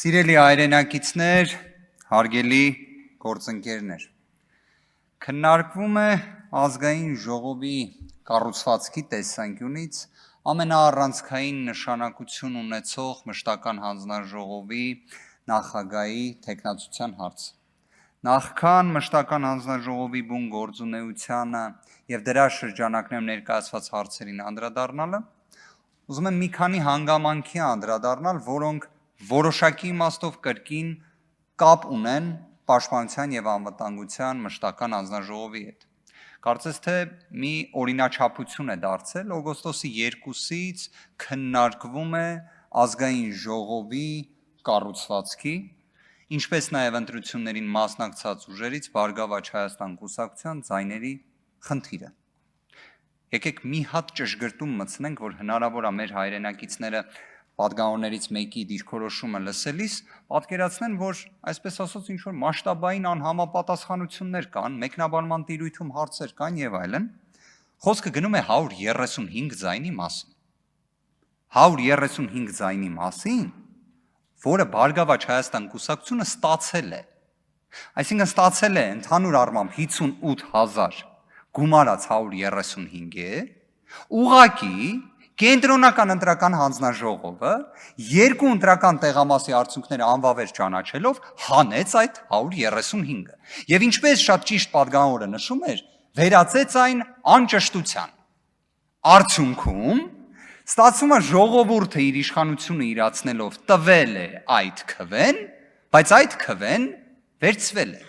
Սիրելի հայրենակիցներ, հարգելի գործընկերներ, քննարկվում է ազգային ժողովի կառուցվածքի տեսանկյունից ամենաառանցքային նշանակություն ունեցող մշտական հանձնաժողովի նախագահի թեկնածության հարցը։ Նախքան մշտական հանձնաժողովի բուն գործունեությանը եւ դրա շրջանակներում ներկայացված հարցերին անդրադառնալը, ուզում եմ մի քանի հանգամանքի անդրադառնալ, որոնք որոշակի իմաստով կրկին կապ ունեն պաշտպանության եւ անվտանգության մշտական հանձնաժողովի հետ։ Կարծես թե մի օրինաչափություն է դարձել օգոստոսի 2-ից քննարկվում է ազգային ժողովի կառուցվածքի, ինչպես նաեւ ընտրություններին մասնակցած ուժերից Բարգավաճ Հայաստան կուսակցության ձայների խնդիրը։ Եկեք մի հատ ճշգրտում մտցնենք, որ հնարավոր է մեր հայրենակիցները պատգամավորներից մեկի դիրքորոշումը լսելիս պատկերացնեն, որ այսպես ասած ինչ-որ մասշտաբային անհամապատասխանություններ կան, մեկնաբանման տիրույթում հարցեր կան եւ այլն, խոսքը գնում է 135 ձայնի մասին։ 135 ձայնի մասին, որը Բարգավաճ Հայաստան կուսակցությունը ստացել է։ Այսինքն ստացել է ընդհանուր առմամբ 58000 գումարած 135-է, ուղղակի Կենտրոնական ընտրական հանձնաժողովը երկու ընտրական տեղամասի արդյունքները անվավեր ճանաչելով հանեց այդ 135-ը։ Եվ ինչպես շատ ճիշտ պատգամավորը նշում էր, վերածեց այն անճշտության։ Արդյունքում ստացվում է ժողովուրդը իր իշխանությունը իրացնելով տվել է այդ քվեն, բայց այդ քվեն վերցվել է։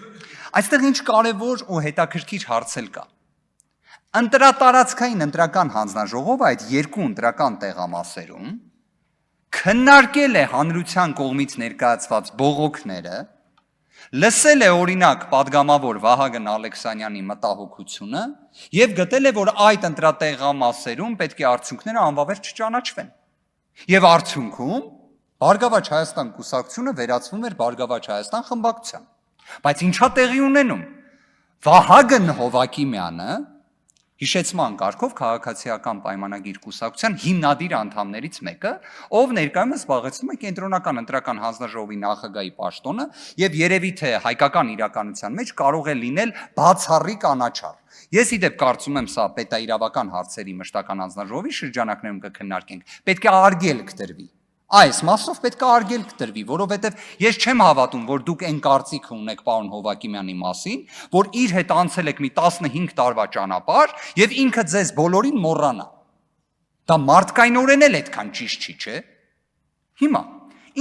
Այստեղ ինչ կարևոր ու հետաքրքիր հարցեր կա։ Ընտրատարածքային ընտրական հանձնաժողովը այդ երկու ընտրական տեղամասերում քննարկել է հանրության կողմից ներկայացված բողոքները, լսել է օրինակ պատգամավոր Վահագն Ալեքսանյանի մտահոգությունը եւ գտել է, որ այդ ընտրատեղամասերում պետք է արդյունքները անվավեր չճանաչվեն։ Եվ արդյունքում Բարգավաճ Հայաստան կուսակցությունը վերածվում էր Բարգավաճ Հայաստան խմբակցության։ Բայց ինչա տեղի ունենում։ Վահագն Հովակիմյանը հիշեցման կարգով քաղաքացիական պայմանագիր կուսակցության հիմնադիր անդամներից մեկը, ով ներկայումս զբաղեցնում է կենտրոնական ընտրական հանձնաժողովի նախագահի պաշտոնը եւ երևի թե հայկական իրականության մեջ կարող է լինել բացառիկ անաչառ։ Ես իդեպ կարծում եմ սա պետաիրավական հարցերի մշտական հանձնաժողովի շրջանակներում կքննարկենք, պետք է արգելք տրվի։ Այս մասով պետք է արգելք տրվի, որովհետև ես չեմ հավատում, որ դուք այն կարծիքը ունեք պարոն Հովակիմյանի մասին, որ իր հետ անցել եք մի 15 տարվա ճանապարհ եւ ինքը ձեզ բոլորին մոռանա։ Դա մարդկայնորեն էլ այդքան ճիշտ չի, չէ՞։ Հիմա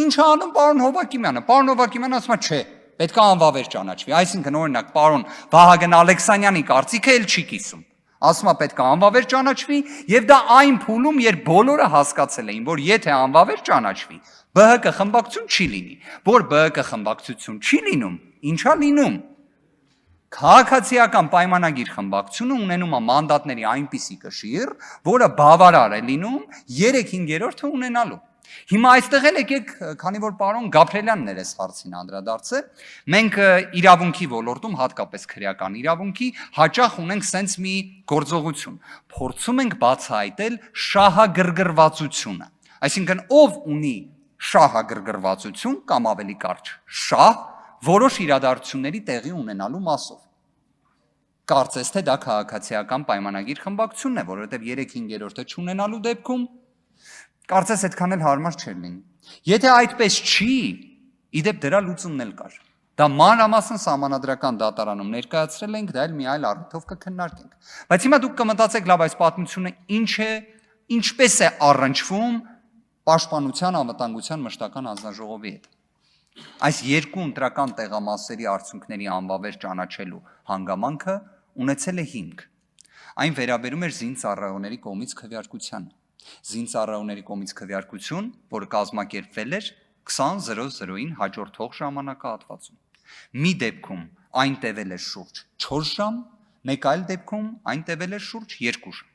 ինչ է անում պարոն Հովակիմյանը։ Պարոն Հովակիմյանը ասում է, չէ, պետք է անվավեր ճանաչվի։ Այսինքն օրինակ պարոն Վահագն Ալեքսանյանի կարծիքը էլ չի կիսում։ Ասում է պետք է անվավեր ճանաչվի եւ դա այն փուլում, երբ բոլորը հասկացել էին, որ եթե անվավեր ճանաչվի, ԲՀԿ խմբակցություն չի լինի, որ ԲՀԿ խմբակցություն չի լինում, ինչա լինում։ Քաղաքացիական պայմանագիր խմբակցությունը ունենում է մանդատների այնպիսի կշիռ, որը բավարար է լինում 3/5-ը ունենալու։ Հիմա այստեղ էլ եկեք, քանի որ պարոն Գաբրելյանն էր այս հարցին անդրադարձել, մենք իրավունքի ոլորտում, հատկապես քրեական իրավունքի, հաճախ ունենք սենց մի գործողություն։ Փորձում ենք բացահայտել շահագրգռվածությունը։ Այսինքն ով ունի շահագրգռվածություն կամ ավելի կարճ շահ որոշ իրադարձությունների տեղի ունենալու մասով։ Կարծես թե դա քաղաքացիական պայմանագիր խմբակցությունն է, որովհետև 3/5-ը չունենալու դեպքում կարծես այդքան էլ հարմար չէր լինի։ Եթե այդպես չի, իդեպ դրա լուծումն էլ կար։ Դա մանրամասն սահմանադրական դատարանում ներկայացրել ենք, դա էլ մի այլ առիթով կքննարկենք։ Բայց հիմա դուք կմտածեք, լավ, այս պատմությունը ինչ է, ինչպես է առնչվում պաշտպանության անվտանգության մշտական հանձնաժողովի հետ։ Այս երկու ընտրական տեղամասերի արդյունքների անվավեր ճանաչելու հանգամանքը ունեցել է հիմք։ Այն վերաբերում էր զինծառայողների կողմից քվեարկությանը։ Զինծառայողների կողմից քվեարկություն, որը կազմակերպվել էր 20:00-ին հաջորդող ժամանակահատվածում։ Մի դեպքում այն տևել էր շուրջ 4 ժամ, մեկ այլ դեպքում այն տևել էր շուրջ 2 ժամ։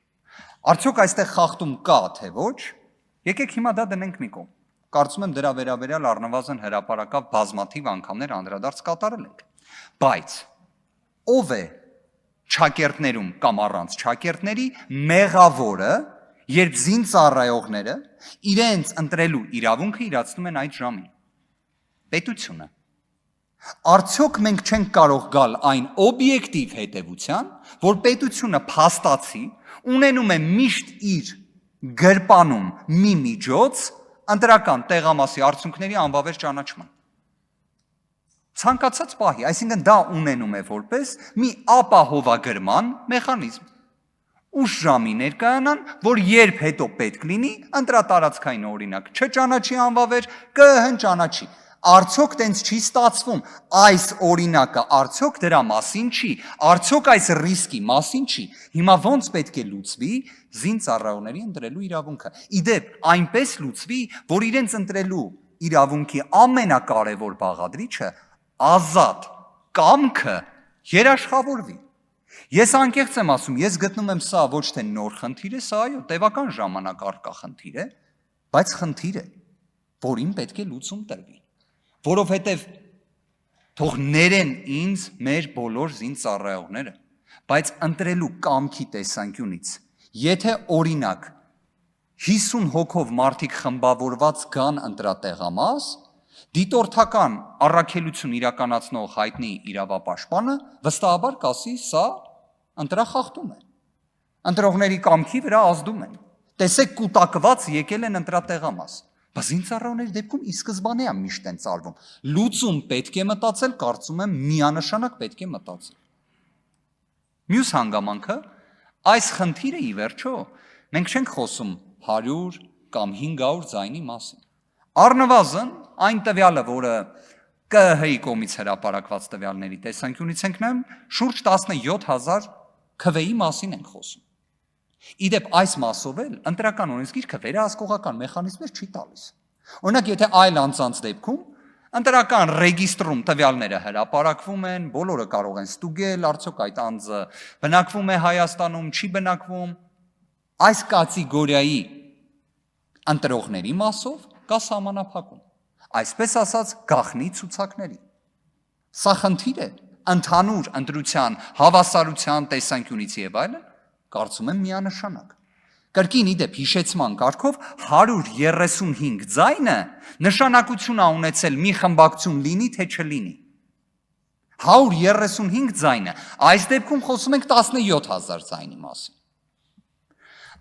Արդյոք այստեղ խախտում կա, թե ոչ։ Եկեք հիմա դա դնենք մի կողմ։ Կարծում եմ դրա վերաբերյալ առնվազն հրապարակավ բազմաթիվ անգամներ անդրադարձ կատարել ենք։ Բայց ով է չակերտներում կամ առանց չակերտների մեղավորը, երբ զինծառայողները իրենց ընտրելու իրավունքը իրացնում են այդ ժամին։ Պետությունը։ Արդյոք մենք չենք կարող գալ այն օբյեկտիվ հետևության, որ պետությունը փաստացի ունենում է միշտ իր գրպանում մի միջոց ընտրական տեղամասի արդյունքների անվավեր ճանաչման։ Ցանկացած պահի, այսինքն դա ունենում է որպես մի ապահովագրման մեխանիզմ։ Ուշ ժամի ներկայանան, որ երբ հետո պետք լինի, ընտրատարածքային օրինակ չճանաչի անվավեր, կհնճանաչի։ Արդյոք տենց չի ստացվում, այս օրինակը արդյոք դրա մասին չի, արդյոք այս ռիսկի մասին չի, հիմա ոնց պետք է լուծվի զինծառայողների ընտրելու իրավունքը։ Իդեպ այնպես լուծվի, որ իրենց ընտրելու իրավունքի ամենակարևոր բաղադրիչը ազատ կամքը երաշխավորվի։ Ես անկեղծ եմ ասում, ես գտնում եմ սա ոչ թե նոր խնդիր է, սա այո, տևական ժամանակ առկա խնդիր է, բայց խնդիր է, որին պետք է լուծում տրվի։ Որովհետև թող ներեն ինձ մեր բոլոր զինծառայողները, բայց ընտրելու կամքի տեսանկյունից, եթե օրինակ 50 հոգով մարդիկ խմբավորված գան ընտրատեղամաս, դիտորդական առաքելություն իրականացնող հայտնի իրավապաշտպանը վստահաբար կասի, սա ընտրախախտում է։ Ընտրողների կամքի վրա ազդում են։ Տեսեք, կուտակված եկել են ընտրատեղամաս։ Բայց զինծառայողների դեպքում ի սկզբանե է միշտ են ծարվում։ Լուծում պետք է մտածել, կարծում եմ միանշանակ պետք է մտածել։ Մյուս հանգամանքը, այս խնդիրը ի վերջո, մենք չենք խոսում 100 կամ 500 ձայնի մասին։ Առնվազն այն տվյալը, որը ԿՀ-ի կողմից հրապարակված տվյալների տեսանկյունից ենք նայում, շուրջ 17000 քվեի մասին ենք խոսում։ Իդեպ այս մասով էլ ընտրական օրենսգիրքը վերահսկողական մեխանիզմներ չի տալիս։ Օրինակ, եթե այլ անձանց դեպքում ընտրական ռեգիստրում տվյալները հրապարակվում են, բոլորը կարող են ստուգել, արդյոք այդ անձը բնակվում է Հայաստանում, չի բնակվում, այս կատեգորիայի ընտրողների մասով կա սահմանափակում, այսպես ասած գաղտնի ցուցակների։ Սա խնդիր է ընդհանուր ընտրության հավասարության տեսանկյունից եւ այլն, կարծում եմ միանշանակ։ Կրկին իդեպ հիշեցման կարգով 135 ձայնը նշանակություն է ունեցել մի խմբակցություն լինի թե չլինի։ 135 ձայնը, այս դեպքում խոսում ենք 17000 ձայնի մասին։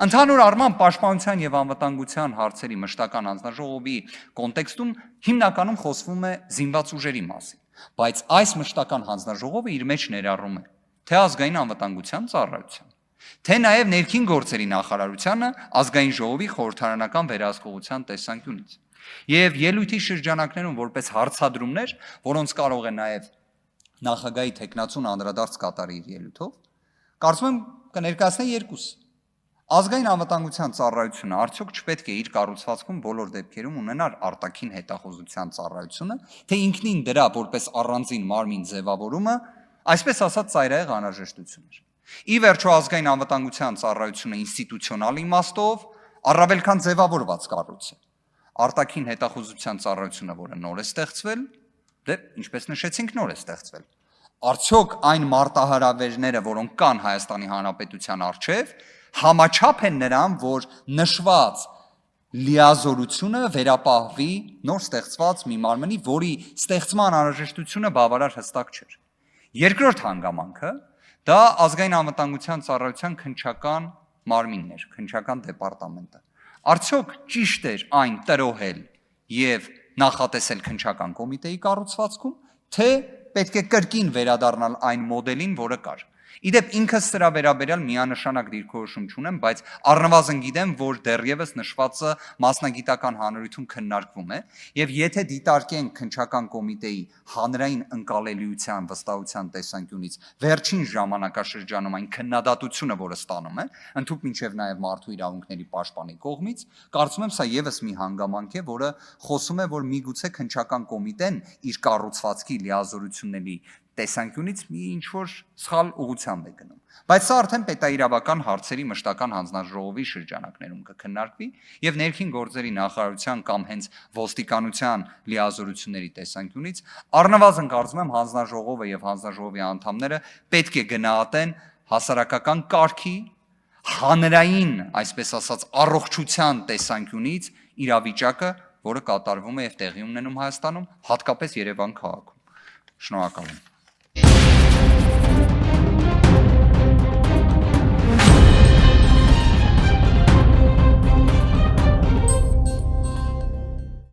Ընդհանուր առմամբ պաշտպանության եւ անվտանգության հարցերի մշտական հանձնաժողովի կոնտեքստում հիմնականում խոսվում է զինված ուժերի մասին, բայց այս մշտական հանձնաժողովը իր մեջ ներառում է թե ազգային անվտանգության ծառայության, թե նաև ներքին գործերի նախարարությանը ազգային ժողովի խորհրդարանական վերահսկողության տեսանկյունից։ Եվ ելույթի շրջանակներում որպես հարցադրումներ, որոնց կարող է նաև նախագահի թեկնածուն անդրադարձ կատարի իր ելույթով, կարծում եմ կներկայացնեն երկուս։ Ազգային անվտանգության ծառայությունը արդյոք չպետք է իր կառուցվածքում բոլոր դեպքերում ունենար արտաքին հետախուզության ծառայությունը, թե ինքնին դրա որպես առանձին մարմին ձևավորումը, այսպես ասած ծայրահեղ անհրաժեշտություն էր։ Ի վերջո ազգային անվտանգության ծառայությունը ինստիտուցիոնալ իմաստով առավել քան ձևավորված կառույց է։ Արտաքին հետախուզության ծառայությունը, որը նոր է ստեղծվել, դե ինչպես նշեցինք, նոր է ստեղծվել։ Արդյոք այն մարտահրավերները, որոնք կան Հայաստանի Հանրապետության առջև, համաչափ են նրան, որ նշված լիազորությունը վերապահվի նոր ստեղծված մի մարմնի, որի ստեղծման անհրաժեշտությունը բավարար հստակ չէր։ Երկրորդ հանգամանքը դա ազգային անվտանգության ծառայության քննչական մարմինն էր, քննչական դեպարտամենտը։ Արդյոք ճիշտ էր այն տրոհել եւ նախատեսել քննչական կոմիտեի կառուցվածքում, թե պետք է կրկին վերադառնալ այն մոդելին, որը կար։ Իդեպ ինքս սրա վերաբերյալ միանշանակ դիրքորոշում չունեմ, բայց առնվազն գիտեմ, որ դեռևս նշվածը մասնագիտական հանրությունում քննարկվում է, եւ եթե դիտարկենք քննչական կոմիտեի հանրային ընկալելիության վստահության տեսանկյունից վերջին ժամանակաշրջանում այն քննադատությունը, որը ստանում է, ընդհանուր մինչեւ նաեւ մարդու իրավունքների պաշտպանի կողմից, կարծում եմ սա եւս մի հանգամանք է, որը խոսում է, որ միգուցե քննչական կոմիտեն իր կառուցվածքի լիազորությունների տեսանկյունից մի ինչ-որ սխալ ուղղությամբ է գնում։ Բայց սա արդեն պետաիրավական հարցերի մշտական հանձնաժողովի շրջանակներում կքննարկվի եւ ներքին գործերի նախարարության կամ հենց ոստիկանության լիազորությունների տեսանկյունից առնվազն կարծում եմ հանձնաժողովը եւ հանձնաժողովի անդամները պետք է գնահատեն հասարակական կարգի հանրային, այսպես ասած, առողջության տեսանկյունից իրավիճակը որը կատարվում է եւ տեղի ունենում Հայաստանում, հատկապես Երևան քաղաքում։ Շնորհակալ եմ։